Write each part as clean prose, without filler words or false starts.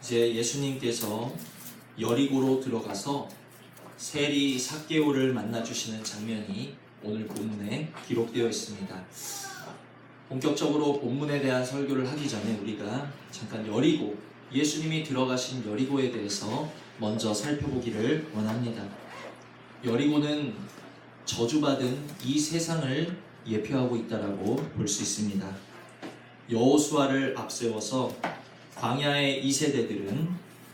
이제 예수님께서 여리고로 들어가서 세리 삭개오를 만나주시는 장면이 오늘 본문에 기록되어 있습니다. 본격적으로 본문에 대한 설교를 하기 전에 우리가 잠깐 여리고, 예수님이 들어가신 여리고에 대해서 먼저 살펴보기를 원합니다. 여리고는 저주받은 이 세상을 예표하고 있다라고 볼 수 있습니다. 여호수아를 앞세워서 광야의 2세대들은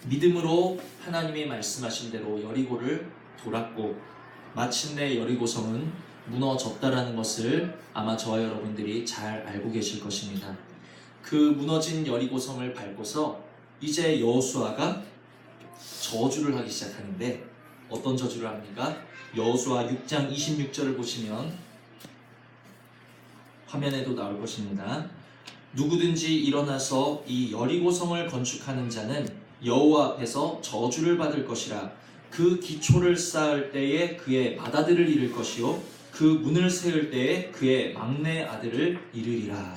믿음으로 하나님이 말씀하신 대로 여리고를 돌았고 마침내 여리고성은 무너졌다라는 것을 아마 저와 여러분들이 잘 알고 계실 것입니다. 그 무너진 여리고성을 밟고서 이제 여호수아가 저주를 하기 시작하는데, 어떤 저주를 합니까? 여호수아 6장 26절을 보시면 화면에도 나올 것입니다. 누구든지 일어나서 이 여리고성을 건축하는 자는 여호와 앞에서 저주를 받을 것이라. 그 기초를 쌓을 때에 그의 맏아들을 잃을 것이요 그 문을 세울 때에 그의 막내 아들을 잃으리라.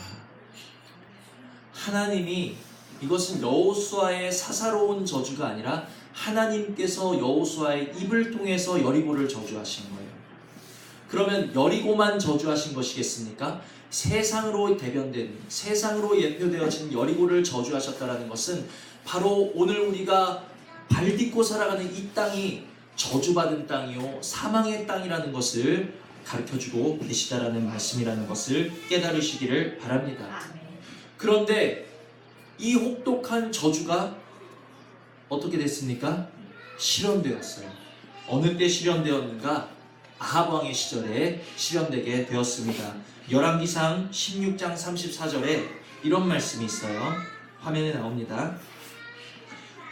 하나님이, 이것은 여호수아의 사사로운 저주가 아니라 하나님께서 여호수아의 입을 통해서 여리고를 저주하신 거예요. 그러면 여리고만 저주하신 것이겠습니까? 세상으로 대변된, 세상으로 예표되어진 여리고를 저주하셨다는 것은 바로 오늘 우리가 발딛고 살아가는 이 땅이 저주받은 땅이요 사망의 땅이라는 것을 가르쳐주고 계시다라는 말씀이라는 것을 깨달으시기를 바랍니다. 그런데 이 혹독한 저주가 어떻게 됐습니까? 실현되었어요. 어느 때 실현되었는가? 아합 왕의 시절에 실현되게 되었습니다. 열왕기상 16장 34절에 이런 말씀이 있어요. 화면에 나옵니다.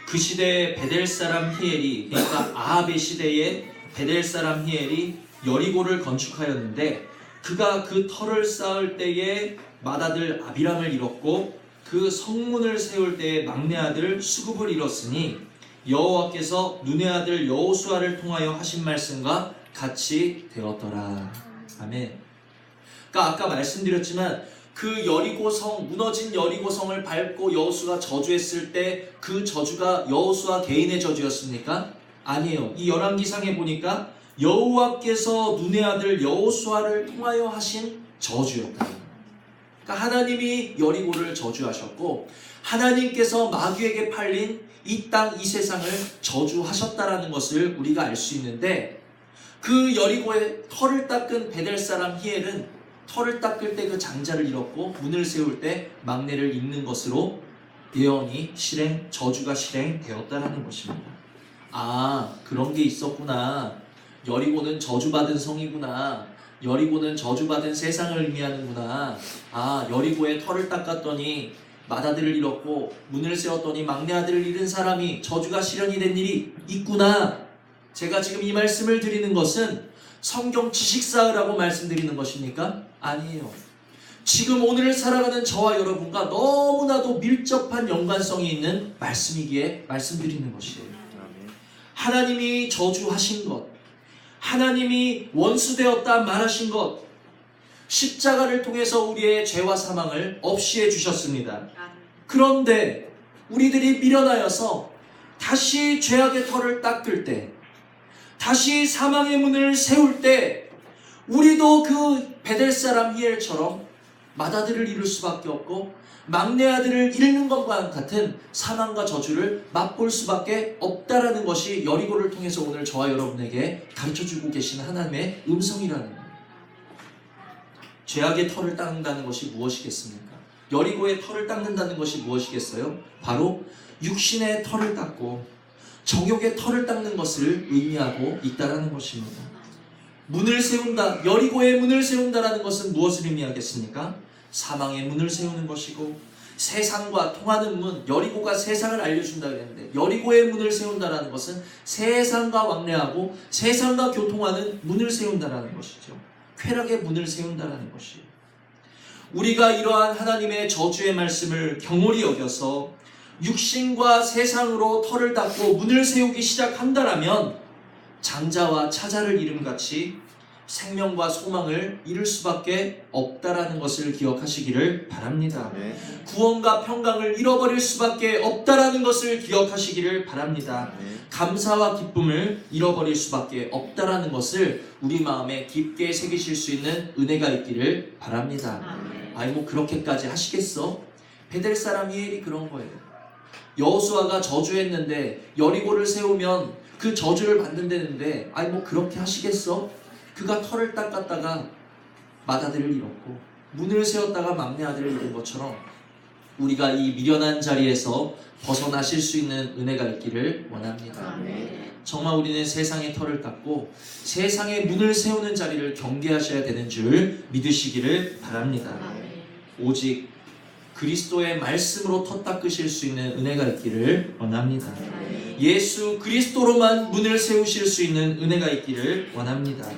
그 시대에 베델 사람 히엘이, 그러니까 아합의 시대에 베델 사람 히엘이 여리고를 건축하였는데 그가 그 터를 쌓을 때에 맏아들 아비람을 잃었고 그 성문을 세울 때에 막내 아들 수굽을 잃었으니 여호와께서 눈의 아들 여호수아를 통하여 하신 말씀과 같이 되었더라. 아멘. 그러니까 아까 말씀드렸지만 그 여리고성, 무너진 여리고성을 밟고 여호수아가 저주했을 때 그 저주가 여호수아 개인의 저주였습니까? 아니에요. 이 열왕기상에 보니까 여호와께서 눈의 아들 여호수아를 통하여 하신 저주였다. 그러니까 하나님이 여리고를 저주하셨고 하나님께서 마귀에게 팔린 이 땅, 이 세상을 저주하셨다라는 것을 우리가 알 수 있는데, 그 여리고의 터를 닦은 베델 사람 히엘은 터를 닦을 때 그 장자를 잃었고 문을 세울 때 막내를 잃는 것으로 예언이 저주가 실행되었다라는 것입니다. 아, 그런 게 있었구나. 여리고는 저주받은 성이구나. 여리고는 저주받은 세상을 의미하는구나. 아, 여리고의 터를 닦았더니 맏아들을 잃었고 문을 세웠더니 막내 아들을 잃은 사람이 저주가 실현이 된 일이 있구나. 제가 지금 이 말씀을 드리는 것은 성경 지식 쌓으라고 말씀드리는 것입니까? 아니에요. 지금 오늘 살아가는 저와 여러분과 너무나도 밀접한 연관성이 있는 말씀이기에 말씀드리는 것이에요. 하나님이 저주하신 것, 하나님이 원수되었다 말하신 것, 십자가를 통해서 우리의 죄와 사망을 없이 해주셨습니다. 그런데 우리들이 미련하여서 다시 죄악의 터를 닦을 때, 다시 사망의 문을 세울 때 우리도 그 베델 사람 히엘처럼 맏아들을 잃을 수밖에 없고 막내 아들을 잃는 것과 같은 사망과 저주를 맛볼 수밖에 없다라는 것이 여리고를 통해서 오늘 저와 여러분에게 가르쳐주고 계신 하나님의 음성이라는 거예요. 죄악의 터를 닦는다는 것이 무엇이겠습니까? 여리고의 터를 닦는다는 것이 무엇이겠어요? 바로 육신의 터를 닦고 정욕의 터를 닦는 것을 의미하고 있다라는 것입니다. 문을 세운다, 여리고의 문을 세운다라는 것은 무엇을 의미하겠습니까? 사망의 문을 세우는 것이고 세상과 통하는 문, 여리고가 세상을 알려준다 그랬는데 여리고의 문을 세운다라는 것은 세상과 왕래하고 세상과 교통하는 문을 세운다라는 것이죠. 쾌락의 문을 세운다라는 것이에요. 우리가 이러한 하나님의 저주의 말씀을 경홀히 여겨서 육신과 세상으로 터를 닦고 문을 세우기 시작한다라면 장자와 차자를 이름같이 생명과 소망을 잃을 수밖에 없다라는 것을 기억하시기를 바랍니다. 구원과 평강을 잃어버릴 수밖에 없다라는 것을 기억하시기를 바랍니다. 감사와 기쁨을 잃어버릴 수밖에 없다라는 것을 우리 마음에 깊게 새기실 수 있는 은혜가 있기를 바랍니다. 아이 뭐 그렇게까지 하시겠어? 베델 사람 히엘이 그런 거예요. 여호수아가 저주했는데 여리고를 세우면 그 저주를 받는다는데 아이 뭐 그렇게 하시겠어? 그가 터를 닦았다가 맏아들을 잃었고 문을 세웠다가 막내 아들을 잃은 것처럼 우리가 이 미련한 자리에서 벗어나실 수 있는 은혜가 있기를 원합니다. 정말 우리는 세상의 터를 닦고 세상의 문을 세우는 자리를 경계하셔야 되는 줄 믿으시기를 바랍니다. 오직 그리스도의 말씀으로 터 닦으실 수 있는 은혜가 있기를 원합니다. 예수 그리스도로만 문을 세우실 수 있는 은혜가 있기를 원합니다.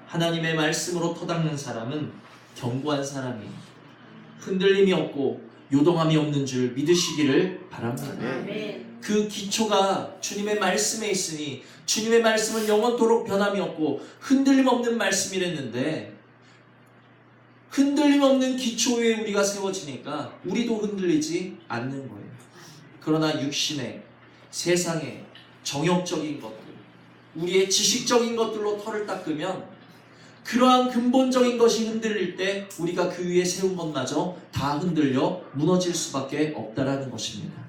하나님의 말씀으로 터 닦는 사람은 견고한 사람이에요. 흔들림이 없고 요동함이 없는 줄 믿으시기를 바랍니다. 그 기초가 주님의 말씀에 있으니 주님의 말씀은 영원토록 변함이 없고 흔들림 없는 말씀이랬는데 흔들림 없는 기초 위에 우리가 세워지니까 우리도 흔들리지 않는 거예요. 그러나 육신의 세상의 정욕적인 것들, 우리의 지식적인 것들로 터를 닦으면 그러한 근본적인 것이 흔들릴 때 우리가 그 위에 세운 것마저 다 흔들려 무너질 수밖에 없다라는 것입니다.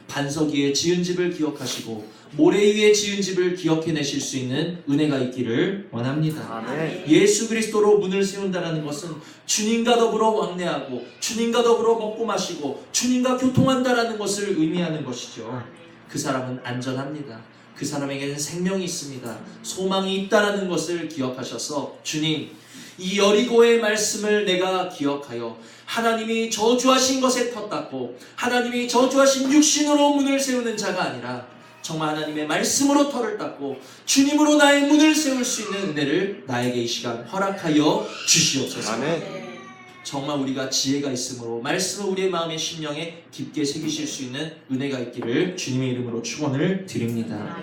반석 위에 지은 집을 기억하시고 모래 위에 지은 집을 기억해내실 수 있는 은혜가 있기를 원합니다. 예수 그리스도로 문을 세운다는 것은 주님과 더불어 왕래하고 주님과 더불어 먹고 마시고 주님과 교통한다는 것을 의미하는 것이죠. 그 사람은 안전합니다. 그 사람에게는 생명이 있습니다. 소망이 있다는 것을 기억하셔서 주님, 이 여리고의 말씀을 내가 기억하여 하나님이 저주하신 것에 터 닦고 하나님이 저주하신 육신으로 문을 세우는 자가 아니라 정말 하나님의 말씀으로 터를 닦고 주님으로 나의 문을 세울 수 있는 은혜를 나에게 이 시간 허락하여 주시옵소서. 정말 우리가 지혜가 있으므로 말씀을 우리의 마음의 심령에 깊게 새기실 수 있는 은혜가 있기를 주님의 이름으로 축원을 드립니다.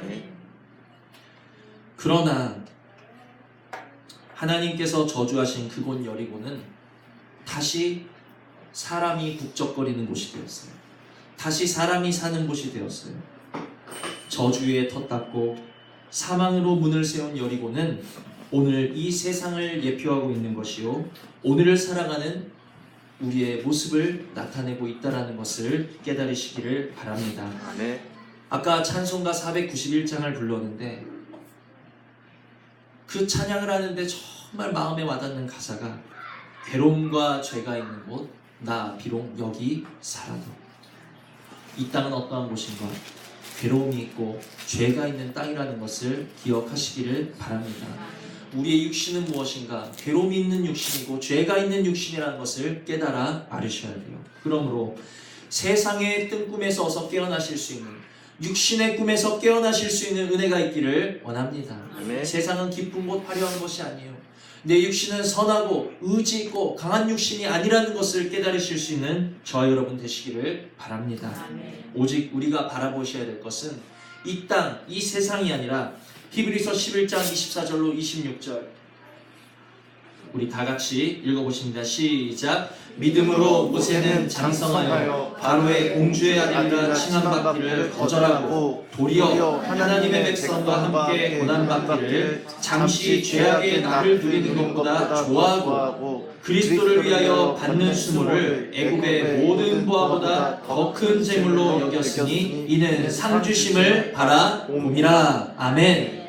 그러나 하나님께서 저주하신 그곳 여리고는 다시 사람이 북적거리는 곳이 되었어요. 다시 사람이 사는 곳이 되었어요. 저주 위에 터 닦고 사망으로 문을 세운 여리고는 오늘 이 세상을 예표하고 있는 것이요, 오늘을 살아가는 우리의 모습을 나타내고 있다는 것을 깨달으시기를 바랍니다. 아까 찬송가 491장을 불렀는데 그 찬양을 하는데 정말 마음에 와닿는 가사가 괴로움과 죄가 있는 곳, 나 비록 여기 살아도. 이 땅은 어떠한 곳인가? 괴로움이 있고 죄가 있는 땅이라는 것을 기억하시기를 바랍니다. 우리의 육신은 무엇인가? 괴로움이 있는 육신이고 죄가 있는 육신이라는 것을 깨달아 알으셔야 돼요. 그러므로 세상의 뜬꿈에서 어서 깨어나실 수 있는, 육신의 꿈에서 깨어나실 수 있는 은혜가 있기를 원합니다. 세상은 기쁜 곳, 화려한 곳이 아니에요. 내 육신은 선하고 의지 있고 강한 육신이 아니라는 것을 깨달으실 수 있는 저와 여러분 되시기를 바랍니다. 오직 우리가 바라보셔야 될 것은 이 땅, 이 세상이 아니라 히브리서 11장 24절로 26절 우리 다 같이 읽어보십니다. 시작. 믿음으로 모세는 장성하여 바로의 공주의 아들이라 칭함받기를 거절하고 도리어 하나님의 백성과 함께 고난받기를 잠시 죄악의 나를 누리는 것보다 좋아하고 그리스도를 위하여 받는 수모를 애굽의 모든 보화보다 더 큰 재물로 여겼으니 이는 상 주심을 바라옵니라. 아멘.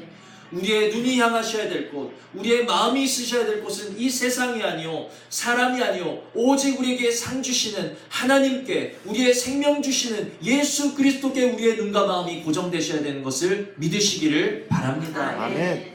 우리의 눈이 향하셔야 될 곳, 우리의 마음이 있으셔야 될 곳은 이 세상이 아니요, 사람이 아니요, 오직 우리에게 상 주시는 하나님께, 우리의 생명 주시는 예수 그리스도께 우리의 눈과 마음이 고정되셔야 되는 것을 믿으시기를 바랍니다. 아멘.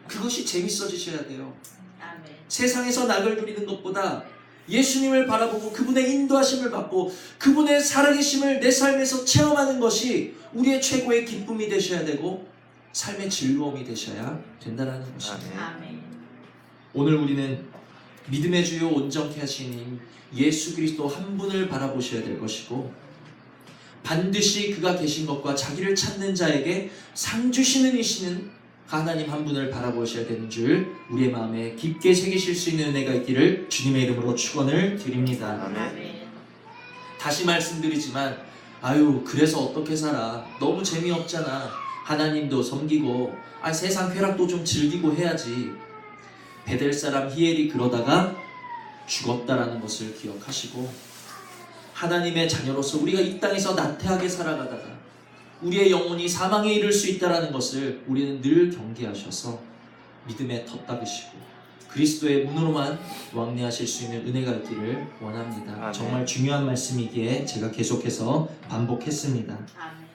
그것이 재밌어지셔야 돼요. 아멘. 세상에서 낙을 누리는 것보다 예수님을 바라보고 그분의 인도하심을 받고 그분의 살아계심을 내 삶에서 체험하는 것이 우리의 최고의 기쁨이 되셔야 되고 삶의 즐거움이 되셔야 된다는 것입니다. 아멘. 오늘 우리는 믿음의 주요 온전케 하시는 예수 그리스도 한 분을 바라보셔야 될 것이고 반드시 그가 계신 것과 자기를 찾는 자에게 상 주시는 이시는 하나님 한 분을 바라보셔야 되는 줄 우리의 마음에 깊게 새기실 수 있는 은혜가 있기를 주님의 이름으로 축원을 드립니다. 아멘. 다시 말씀드리지만 그래서 어떻게 살아? 너무 재미없잖아. 하나님도 섬기고 세상 쾌락도 좀 즐기고 해야지. 베델 사람 히엘이 그러다가 죽었다라는 것을 기억하시고, 하나님의 자녀로서 우리가 이 땅에서 나태하게 살아가다가 우리의 영혼이 사망에 이를 수 있다는 것을 우리는 늘 경계하셔서 믿음의 덫 닦으시고 그리스도의 문으로만 왕래하실 수 있는 은혜가 있기를 원합니다. 아멘. 정말 중요한 말씀이기에 제가 계속해서 반복했습니다. 아멘.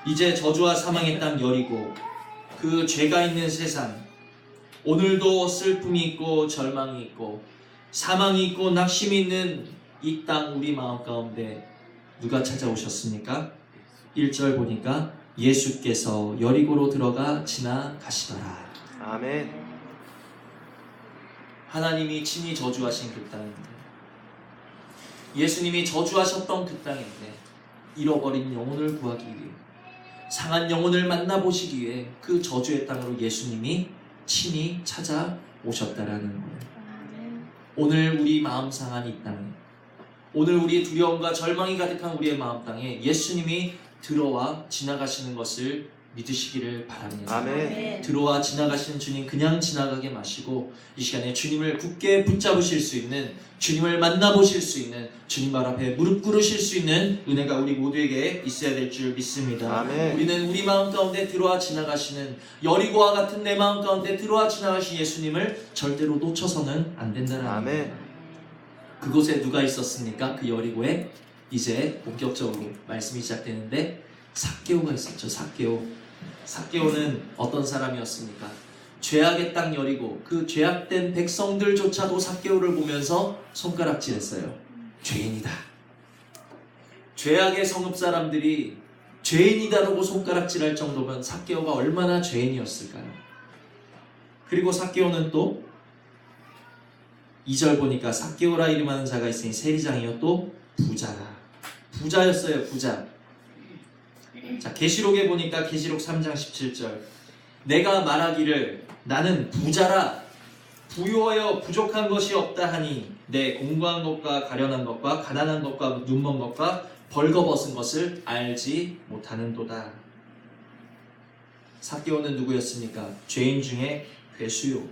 이제 저주와 사망의 땅 여리고, 그 죄가 있는 세상, 오늘도 슬픔이 있고 절망이 있고 사망이 있고 낙심이 있는 이 땅 우리 마음 가운데 누가 찾아오셨습니까? 1절 보니까 예수께서 여리고로 들어가 지나가시더라. 아멘. 하나님이 친히 저주하신 그 땅인데, 예수님이 저주하셨던 그 땅인데, 잃어버린 영혼을 구하기 위해, 상한 영혼을 만나보시기 위해 그 저주의 땅으로 예수님이 친히 찾아오셨다라는 거예요. 오늘 우리 마음 상한 이 땅에, 오늘 우리의 두려움과 절망이 가득한 우리의 마음 땅에 예수님이 들어와 지나가시는 것을 믿으시기를 바랍니다. 아멘. 들어와 지나가시는 주님 그냥 지나가게 마시고, 이 시간에 주님을 굳게 붙잡으실 수 있는, 주님을 만나보실 수 있는, 주님 발 앞에 무릎 꿇으실 수 있는 은혜가 우리 모두에게 있어야 될 줄 믿습니다. 아멘. 우리는 우리 마음 가운데 들어와 지나가시는, 여리고와 같은 내 마음 가운데 들어와 지나가신 예수님을 절대로 놓쳐서는 안 된다는 아멘. 겁니다. 그곳에 누가 있었습니까? 그 여리고에 이제 본격적으로 말씀이 시작되는데 삭개오가 있었죠. 삭개오는 어떤 사람이었습니까? 죄악의 땅 여리고, 그 죄악된 백성들조차도 삭개오를 보면서 손가락질했어요. 죄인이다. 죄악의 성읍 사람들이 죄인이다라고 손가락질할 정도면 삭개오가 얼마나 죄인이었을까요? 그리고 삭개오는 또 2절 보니까 삭개오라 이름하는 자가 있으니 세리장이요 또 부자였어요. 부자. 자, 계시록에 보니까 계시록 3장 17절, 내가 말하기를 나는 부자라, 부유하여 부족한 것이 없다 하니 내 공고한 것과 가련한 것과 가난한 것과 눈먼 것과 벌거벗은 것을 알지 못하는도다. 삭개오는 누구였습니까? 죄인 중에 괴수요.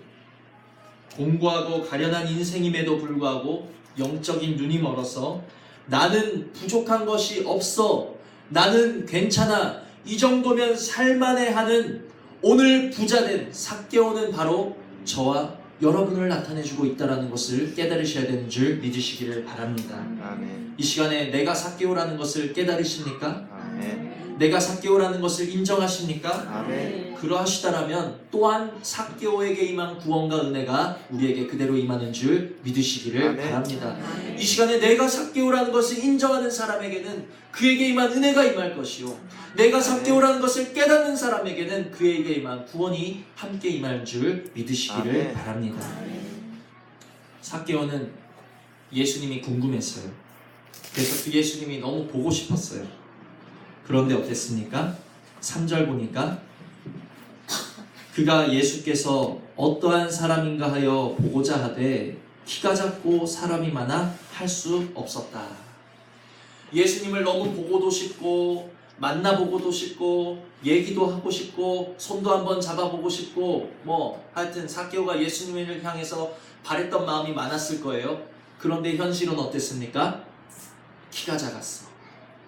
공고하고 가련한 인생임에도 불구하고 영적인 눈이 멀어서 나는 부족한 것이 없어, 나는 괜찮아, 이 정도면 살만해 하는 오늘 부자된 삭개오는 바로 저와 여러분을 나타내주고 있다는 것을 깨달으셔야 되는 줄 믿으시기를 바랍니다. 아멘. 이 시간에 내가 삭개오라는 것을 깨달으십니까? 아멘. 내가 삭개오라는 것을 인정하십니까? 아멘. 그러하시다라면 또한 삭개오에게 임한 구원과 은혜가 우리에게 그대로 임하는 줄 믿으시기를 아멘. 바랍니다. 이 시간에 내가 삭개오라는 것을 인정하는 사람에게는 그에게 임한 은혜가 임할 것이요, 내가 삭개오라는 것을 깨닫는 사람에게는 그에게 임한 구원이 함께 임할 줄 믿으시기를 아멘. 바랍니다. 삭개오는 예수님이 궁금했어요. 그래서 그 예수님이 너무 보고 싶었어요. 그런데 어땠습니까? 3절 보니까 그가 예수께서 어떠한 사람인가 하여 보고자 하되 키가 작고 사람이 많아 할 수 없었다. 예수님을 너무 보고도 싶고 만나보고도 싶고 얘기도 하고 싶고 손도 한번 잡아보고 싶고 하여튼 삭개오가 예수님을 향해서 바랬던 마음이 많았을 거예요. 그런데 현실은 어땠습니까? 키가 작았어.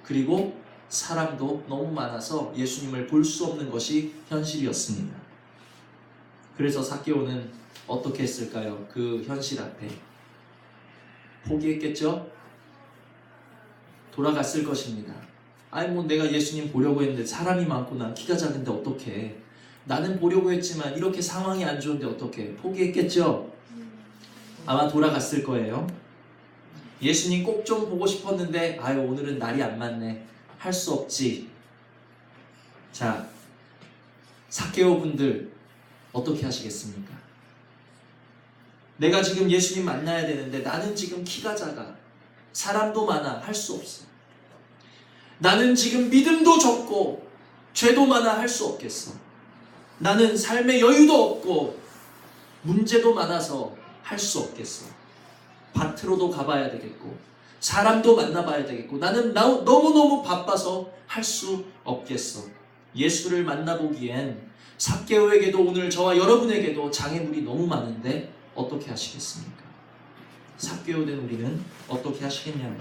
그리고 사람도 너무 많아서 예수님을 볼 수 없는 것이 현실이었습니다. 그래서 삭개오는 어떻게 했을까요? 그 현실 앞에 포기했겠죠? 돌아갔을 것입니다. 내가 예수님 보려고 했는데 사람이 많고 난 키가 작은데 어떡해. 나는 보려고 했지만 이렇게 상황이 안 좋은데 어떡해. 포기했겠죠? 아마 돌아갔을 거예요. 예수님 꼭 좀 보고 싶었는데 오늘은 날이 안 맞네. 할 수 없지. 자, 삭개오 분들 어떻게 하시겠습니까? 내가 지금 예수님 만나야 되는데 나는 지금 키가 작아, 사람도 많아, 할 수 없어. 나는 지금 믿음도 적고 죄도 많아, 할 수 없겠어. 나는 삶의 여유도 없고 문제도 많아서 할 수 없겠어. 밭으로도 가봐야 되겠고 사람도 만나봐야 되겠고 나는 너무너무 바빠서 할 수 없겠어. 예수를 만나보기엔 삭개오에게도 오늘 저와 여러분에게도 장애물이 너무 많은데 어떻게 하시겠습니까? 삭개오 된 우리는 어떻게 하시겠냐면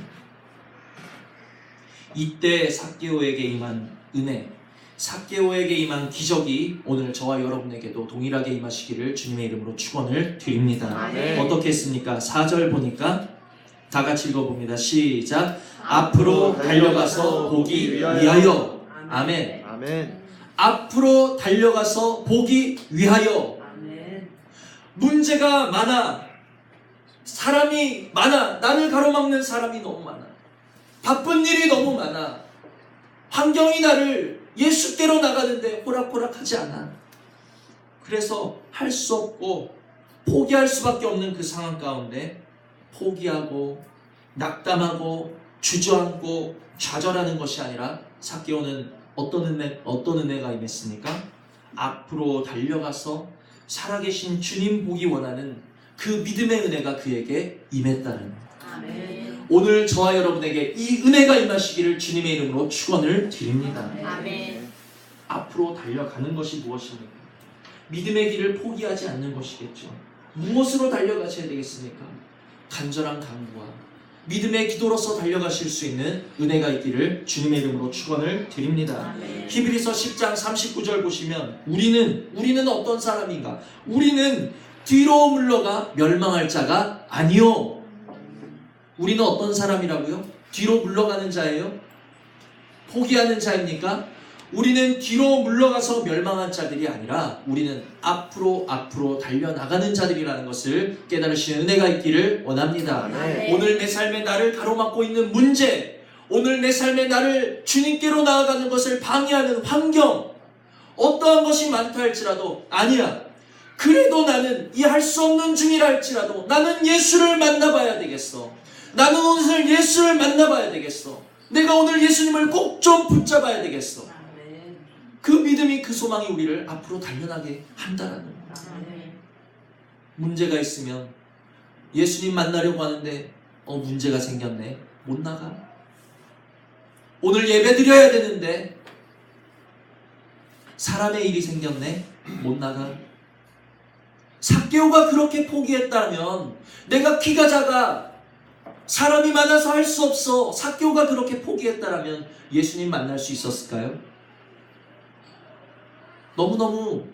이때 삭개오에게 임한 은혜, 삭개오에게 임한 기적이 오늘 저와 여러분에게도 동일하게 임하시기를 주님의 이름으로 축원을 드립니다. 아멘. 어떻게 했습니까? 4절 보니까 다 같이 읽어봅니다. 시작. 앞으로 달려가서 보기 위하여. 아멘. 아멘. 앞으로 달려가서 보기 위하여. 아멘. 문제가 많아. 사람이 많아. 나를 가로막는 사람이 너무 많아. 바쁜 일이 너무 많아. 환경이 나를 예수께로 나가는데 호락호락하지 않아. 그래서 할 수 없고 포기할 수밖에 없는 그 상황 가운데 포기하고 낙담하고 주저앉고 좌절하는 것이 아니라 삭개오는 어떤 은혜가 임했습니까? 앞으로 달려가서 살아계신 주님 보기 원하는 그 믿음의 은혜가 그에게 임했다는 거예요. 아멘. 오늘 저와 여러분에게 이 은혜가 임하시기를 주님의 이름으로 축원을 드립니다. 아멘. 앞으로 달려가는 것이 무엇입니까? 믿음의 길을 포기하지 않는 것이겠죠. 무엇으로 달려가셔야 되겠습니까? 간절한 간구와 믿음의 기도로서 달려가실 수 있는 은혜가 있기를 주님의 이름으로 축원을 드립니다. 아멘. 히브리서 10장 39절 보시면 우리는 어떤 사람인가? 우리는 뒤로 물러가 멸망할 자가 아니요. 우리는 어떤 사람이라고요? 뒤로 물러가는 자예요? 포기하는 자입니까? 우리는 뒤로 물러가서 멸망한 자들이 아니라 우리는 앞으로 달려나가는 자들이라는 것을 깨달으시는 은혜가 있기를 원합니다. 아멘. 오늘 내 삶에 나를 가로막고 있는 문제, 오늘 내 삶에 나를 주님께로 나아가는 것을 방해하는 환경, 어떠한 것이 많다 할지라도 아니야. 그래도 나는 이 할 수 없는 중이라 할지라도 나는 예수를 만나봐야 되겠어. 나는 오늘 예수를 만나봐야 되겠어. 내가 오늘 예수님을 꼭 좀 붙잡아야 되겠어. 아멘. 그 믿음이 그 소망이 우리를 앞으로 달려나게 한다라는 거예요. 아멘. 문제가 있으면 예수님 만나려고 하는데 문제가 생겼네. 못 나가. 오늘 예배 드려야 되는데 사람의 일이 생겼네. 못 나가. 삭개오가 그렇게 포기했다면 내가 키가 작아 사람이 많아서 할 수 없어. 삭개오가 그렇게 포기했다면 예수님 만날 수 있었을까요? 너무너무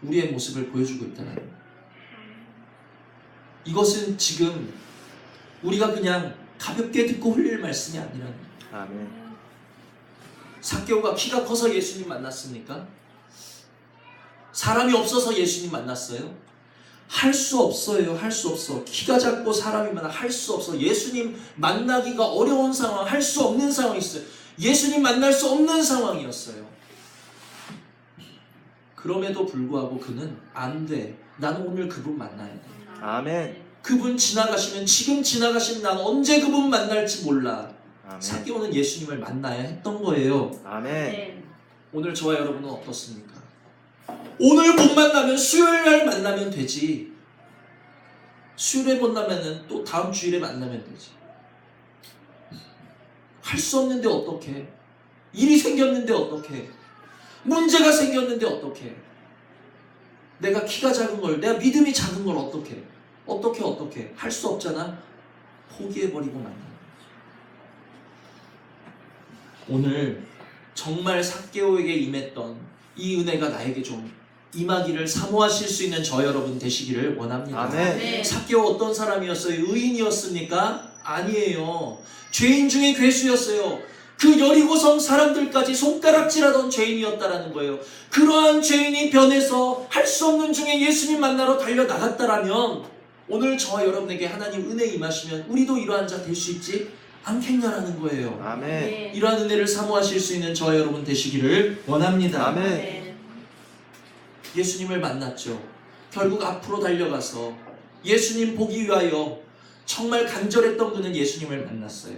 우리의 모습을 보여주고 있다는 거예요. 이것은 지금 우리가 그냥 가볍게 듣고 흘릴 말씀이 아니라는 거예요. 아멘. 삭개오가 키가 커서 예수님 만났습니까? 사람이 없어서 예수님 만났어요? 할 수 없어요. 할 수 없어. 키가 작고 사람이 많아. 할 수 없어. 예수님 만나기가 어려운 상황, 할 수 없는 상황이 있어요. 예수님 만날 수 없는 상황이었어요. 그럼에도 불구하고 그는 안 돼. 나는 오늘 그분 만나야 돼. 아멘. 그분 지나가시면 지금 지나가시면 난 언제 그분 만날지 몰라. 아멘. 삭개오는 예수님을 만나야 했던 거예요. 아멘. 오늘 저와 여러분은 어떻습니까? 오늘 못 만나면 수요일 날 만나면 되지. 수요일에 못 만나면 또 다음 주일에 만나면 되지. 할 수 없는데 어떡해? 일이 생겼는데 어떡해? 문제가 생겼는데 어떡해? 내가 키가 작은 걸, 내가 믿음이 작은 걸 어떡해? 어떡해? 할 수 없잖아? 포기해버리고 만나는 거지. 오늘 정말 삭개오에게 임했던 이 은혜가 나에게 좀 임하기를 사모하실 수 있는 저 여러분 되시기를 원합니다. 아멘. 삭개오 어떤 사람이었어요? 의인이었습니까? 아니에요. 죄인 중에 괴수였어요. 그 여리고성 사람들까지 손가락질하던 죄인이었다라는 거예요. 그러한 죄인이 변해서 할 수 없는 중에 예수님 만나러 달려나갔다라면 오늘 저와 여러분에게 하나님 은혜 임하시면 우리도 이러한 자 될 수 있지 않겠냐라는 거예요. 아멘. 이러한 은혜를 사모하실 수 있는 저와 여러분 되시기를 원합니다. 아멘. 예수님을 만났죠. 결국 앞으로 달려가서 예수님 보기 위하여 정말 간절했던 그는 예수님을 만났어요.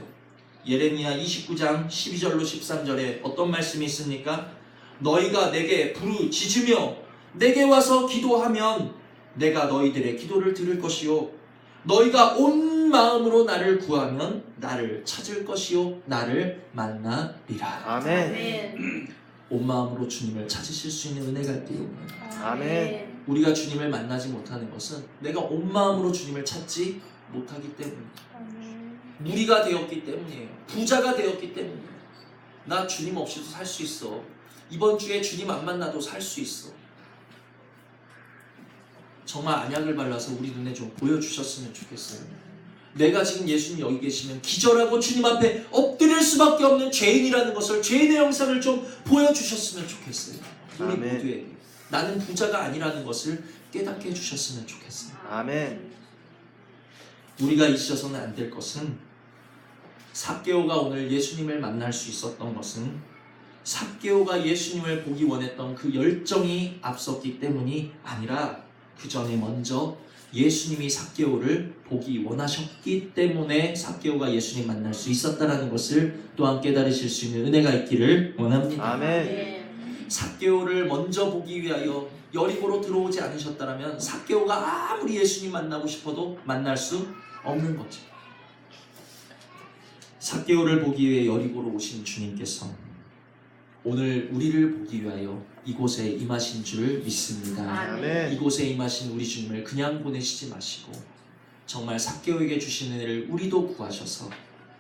예레미야 29장 12절로 13절에 어떤 말씀이 있습니까? 너희가 내게 부르짖으며 내게 와서 기도하면 내가 너희들의 기도를 들을 것이요 너희가 온 마음으로 나를 구하면 나를 찾을 것이요 나를 만나리라. 아멘. 온 마음으로 주님을 찾으실 수 있는 은혜가 있기를 원합니다. 아멘. 우리가 주님을 만나지 못하는 것은 내가 온 마음으로 주님을 찾지 못하기 때문입니다. 무리가 되었기 때문이에요. 부자가 되었기 때문이에요. 나 주님 없이도 살 수 있어. 이번 주에 주님 안 만나도 살 수 있어. 정말 안약을 발라서 우리 눈에 좀 보여주셨으면 좋겠어요. 내가 지금 예수님 여기 계시면 기절하고 주님 앞에 엎드릴 수밖에 없는 죄인이라는 것을, 죄인의 영상을 좀 보여주셨으면 좋겠어요. 우리 아멘. 모두에게 나는 부자가 아니라는 것을 깨닫게 해주셨으면 좋겠어요. 아멘. 우리가 있어서는 안 될 것은, 삭개오가 오늘 예수님을 만날 수 있었던 것은 삭개오가 예수님을 보기 원했던 그 열정이 앞섰기 때문이 아니라 그 전에 먼저 예수님이 삭개오를 보기 원하셨기 때문에 삭개오가 예수님 만날 수 있었다는 것을 또한 깨달으실 수 있는 은혜가 있기를 원합니다. 아멘. 삭개오를 먼저 보기 위하여 여리고로 들어오지 않으셨다면 삭개오가 아무리 예수님 만나고 싶어도 만날 수 없는 거죠. 삭개오를 보기 위해 여리고로 오신 주님께서 오늘 우리를 보기 위하여 이곳에 임하신 줄 믿습니다. 아멘. 이곳에 임하신 우리 주님을 그냥 보내시지 마시고 정말 삭개오에게 주신 은혜를 우리도 구하셔서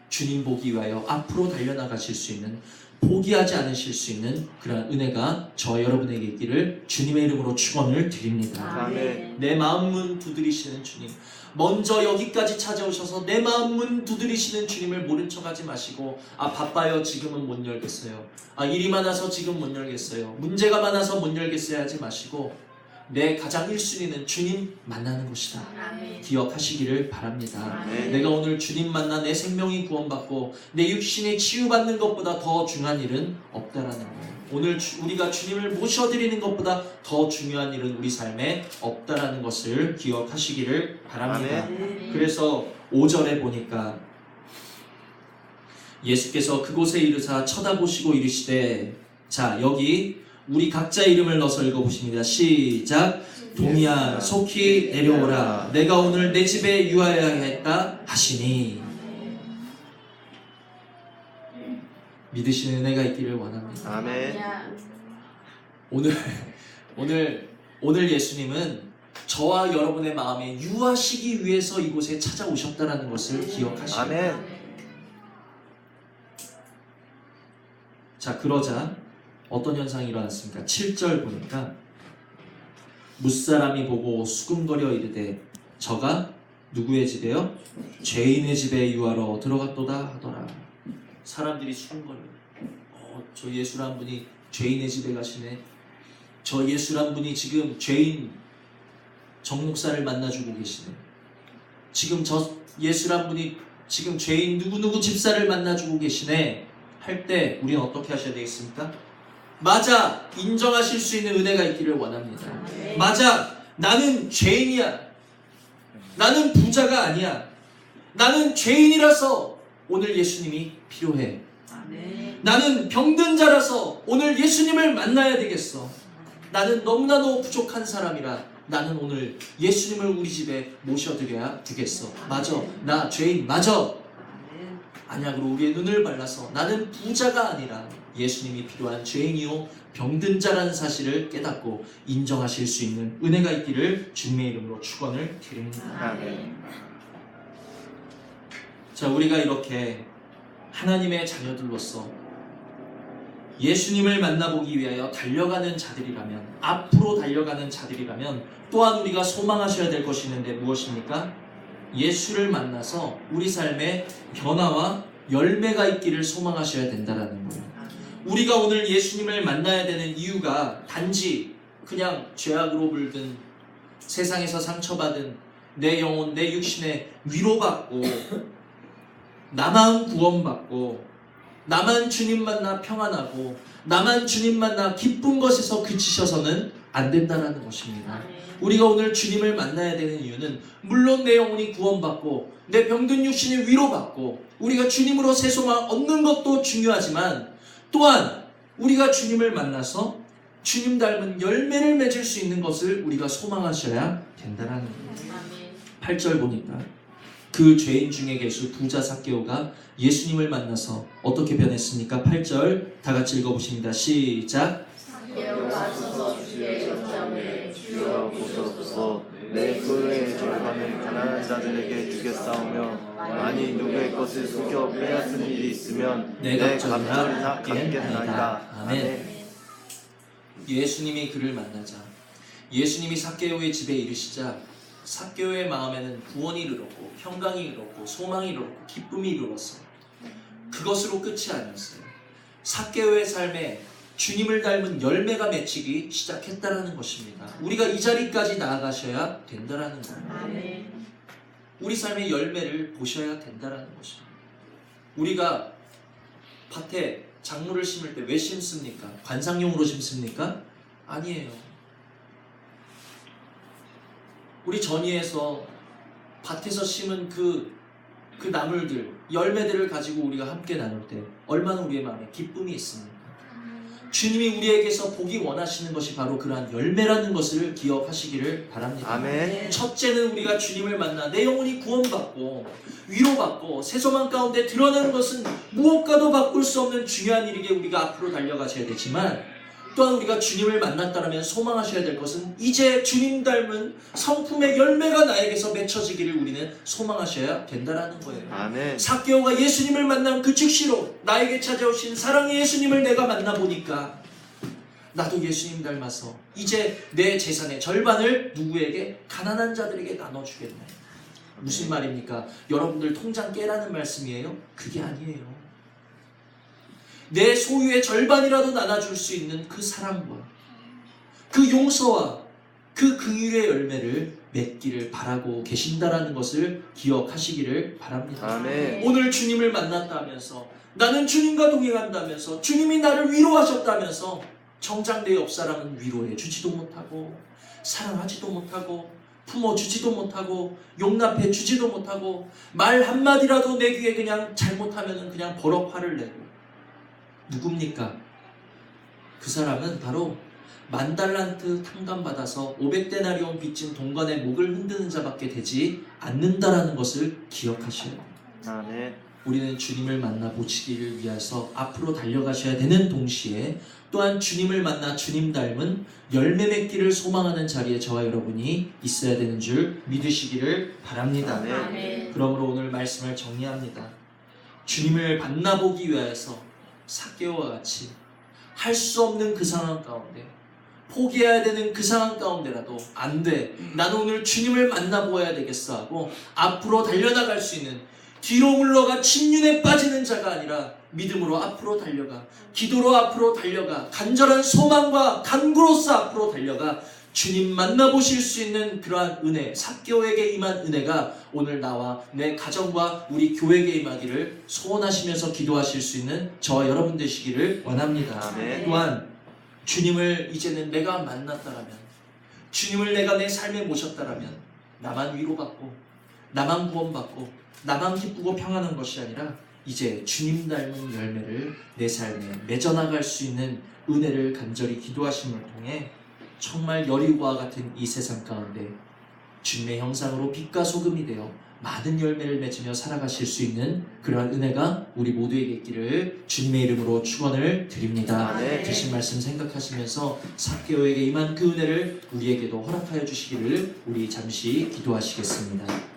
주님 보기 위하여 앞으로 달려나가실 수 있는, 포기하지 않으실 수 있는 그런 은혜가 저와 여러분에게 있기를 주님의 이름으로 축원을 드립니다. 아멘. 내 마음 문 두드리시는 주님, 먼저 여기까지 찾아오셔서 내 마음 문 두드리시는 주님을 모른 척하지 마시고, 아 바빠요 지금은 못 열겠어요, 아 일이 많아서 지금 못 열겠어요, 문제가 많아서 못 열겠어요 하지 마시고 내 가장 1순위는 주님 만나는 것이다 아멘. 기억하시기를 바랍니다. 아멘. 내가 오늘 주님 만나 내 생명이 구원받고 내 육신이 치유받는 것보다 더 중요한 일은 없다라는 거예요. 오늘 우리가 주님을 모셔드리는 것보다 더 중요한 일은 우리 삶에 없다라는 것을 기억하시기를 바랍니다. 아멘. 그래서 5절에 보니까 예수께서 그곳에 이르사 쳐다보시고 이르시되, 자 여기 우리 각자 이름을 넣어서 읽어보십니다. 시작. 동이야 속히 내려오라, 내가 오늘 내 집에 유하여야 했다 하시니. 믿으시는 은혜가 있기를 원합니다. 아멘. 오늘 예수님은 저와 여러분의 마음에 유하시기 위해서 이곳에 찾아오셨다는 것을 기억하시고, 아멘. 자 그러자 어떤 현상이 일어났습니까? 7절 보니까 무사람이 보고 수군거려 이르되 저가 누구의 집에요? 죄인의 집에 유하러 들어갔도다 하더라. 사람들이 수군거려요. 저 예수란 분이 죄인의 집에 가시네. 저 예수란 분이 지금 죄인 정목사를 만나주고 계시네. 지금 저 예수란 분이 지금 죄인 누구누구 집사를 만나주고 계시네 할 때 우리는 어떻게 하셔야 되겠습니까? 맞아, 인정하실 수 있는 은혜가 있기를 원합니다. 맞아, 나는 죄인이야. 나는 부자가 아니야. 나는 죄인이라서 오늘 예수님이 필요해. 나는 병든 자라서 오늘 예수님을 만나야 되겠어. 나는 너무나도 부족한 사람이라 나는 오늘 예수님을 우리 집에 모셔드려야 되겠어. 맞아, 나 죄인 맞아. 안약으로 우리의 눈을 발라서 나는 부자가 아니라 예수님이 필요한 죄인이요 병든 자라는 사실을 깨닫고 인정하실 수 있는 은혜가 있기를 주님의 이름으로 축원을 드립니다. 아멘. 자, 우리가 이렇게 하나님의 자녀들로서 예수님을 만나보기 위하여 달려가는 자들이라면, 앞으로 달려가는 자들이라면 또한 우리가 소망하셔야 될 것이 있는데 무엇입니까? 예수를 만나서 우리 삶에 변화와 열매가 있기를 소망하셔야 된다는 거예요. 우리가 오늘 예수님을 만나야 되는 이유가 단지 그냥 죄악으로 물든, 세상에서 상처받은 내 영혼, 내 육신에 위로받고 나만 구원받고 나만 주님 만나 평안하고 나만 주님 만나 기쁜 것에서 그치셔서는 안 된다는 것입니다. 우리가 오늘 주님을 만나야 되는 이유는 물론 내 영혼이 구원받고 내 병든 육신이 위로받고 우리가 주님으로 새 소망 얻는 것도 중요하지만 또한 우리가 주님을 만나서 주님 닮은 열매를 맺을 수 있는 것을 우리가 소망하셔야 된다라는 거예요. 아멘. 8절 보니까 그 죄인 중에 계수 부자 삭개오가 예수님을 만나서 어떻게 변했습니까? 8절 다 같이 읽어보십니다. 시작. 삭개오가 서서 주의 정점에 주여 보소서 내 소유의 절반을 가난한 자들에게 주겠사오며 만일 누구의 것을 속여 빼앗은 일이 있으면 내 내 갑절이나 갑절을 다 갚겠나이다. 갚겠나이다. 아멘. 예수님이 그를 만나자 예수님이 삭개오의 집에 이르시자 삭개오의 마음에는 구원이 이르렀고 평강이 이르렀고 소망이 이르렀고 기쁨이 이르렀어요. 그것으로 끝이 아니었어요. 삭개오의 삶에 주님을 닮은 열매가 맺히기 시작했다라는 것입니다. 우리가 이 자리까지 나아가셔야 된다라는 거예요. 아멘. 우리 삶의 열매를 보셔야 된다라는 것입니다. 우리가 밭에 작물을 심을 때 왜 심습니까? 관상용으로 심습니까? 아니에요. 우리 전이에서 밭에서 심은 그 나물들, 열매들을 가지고 우리가 함께 나눌 때 얼마나 우리의 마음에 기쁨이 있습니까? 주님이 우리에게서 보기 원하시는 것이 바로 그러한 열매라는 것을 기억하시기를 바랍니다. 아멘. 첫째는 우리가 주님을 만나 내 영혼이 구원받고 위로받고 새 소망 가운데 드러나는 것은 무엇과도 바꿀 수 없는 중요한 일이기에 우리가 앞으로 달려가셔야 되지만 또한 우리가 주님을 만났다면 소망하셔야 될 것은 이제 주님 닮은 성품의 열매가 나에게서 맺혀지기를 우리는 소망하셔야 된다라는 거예요. 아멘. 삭개오가 예수님을 만난 그 즉시로 나에게 찾아오신 사랑의 예수님을 내가 만나보니까 나도 예수님 닮아서 이제 내 재산의 절반을 누구에게? 가난한 자들에게 나눠주겠네. 무슨 말입니까? 여러분들 통장 깨라는 말씀이에요? 그게 아니에요. 내 소유의 절반이라도 나눠줄 수 있는 그 사랑과 그 용서와 그 긍휼의 열매를 맺기를 바라고 계신다라는 것을 기억하시기를 바랍니다. 아멘. 오늘 주님을 만났다면서 나는 주님과 동행한다면서 주님이 나를 위로하셨다면서 정작 내 옆사람은 위로해 주지도 못하고 사랑하지도 못하고 품어주지도 못하고 용납해 주지도 못하고 말 한마디라도 내 귀에 그냥 잘못하면 그냥 버럭 화를 내고 누굽니까? 그 사람은 바로 10,000달란트 탕감받아서 500데나리온 빚진 동관의 목을 흔드는 자밖에 되지 않는다라는 것을 기억하셔야 돼요. 아멘. 우리는 주님을 만나 보시기를 위해서 앞으로 달려가셔야 되는 동시에 또한 주님을 만나 주님 닮은 열매 맺기를 소망하는 자리에 저와 여러분이 있어야 되는 줄 믿으시기를 바랍니다. 아멘. 아멘. 그러므로 오늘 말씀을 정리합니다. 주님을 만나보기 위해서 삭개오와 같이 할 수 없는 그 상황 가운데 포기해야 되는 그 상황 가운데라도 안 돼. 나는 오늘 주님을 만나보아야 되겠어 하고 앞으로 달려나갈 수 있는 뒤로 물러가 침륜에 빠지는 자가 아니라 믿음으로 앞으로 달려가 기도로 앞으로 달려가 간절한 소망과 간구로서 앞으로 달려가 주님 만나보실 수 있는 그러한 은혜, 삭개오에게 임한 은혜가 오늘 나와 내 가정과 우리 교회에게 임하기를 소원하시면서 기도하실 수 있는 저와 여러분 되시기를 원합니다. 아멘. 또한 주님을 이제는 내가 만났다라면, 주님을 내가 내 삶에 모셨다라면 나만 위로받고 나만 구원받고 나만 기쁘고 평안한 것이 아니라 이제 주님 닮은 열매를 내 삶에 맺어나갈 수 있는 은혜를 간절히 기도하심을 통해 정말 여리고와 같은 이 세상 가운데 주님의 형상으로 빛과 소금이 되어 많은 열매를 맺으며 살아가실 수 있는 그러한 은혜가 우리 모두에게 있기를 주님의 이름으로 축원을 드립니다. 아멘. 주신 말씀 생각하시면서 삭개오에게 임한 그 은혜를 우리에게도 허락하여 주시기를 우리 잠시 기도하시겠습니다.